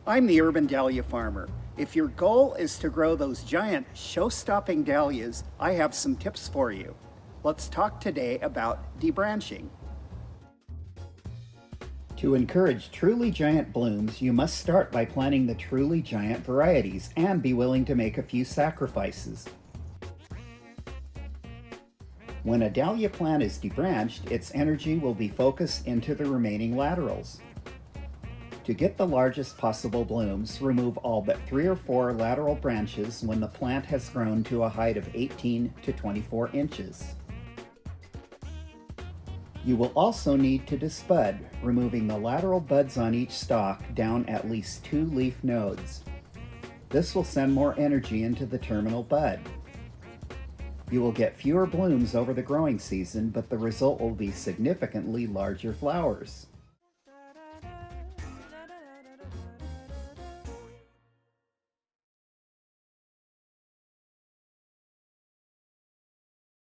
I'm the urban dahlia farmer. If your goal is to grow those giant show-stopping dahlias, I have some tips for you. Let's talk today about debranching. To encourage truly giant blooms, you must start by planting the truly giant varieties and be willing to make a few sacrifices. When a dahlia plant is debranched, its energy will be focused into the remaining laterals. To get the largest possible blooms, remove all but 3 or 4 lateral branches when the plant has grown to a height of 18 to 24 inches. You will also need to despud, removing the lateral buds on each stalk down at least 2 leaf nodes. This will send more energy into the terminal bud. You will get fewer blooms over the growing season, but the result will be significantly larger flowers.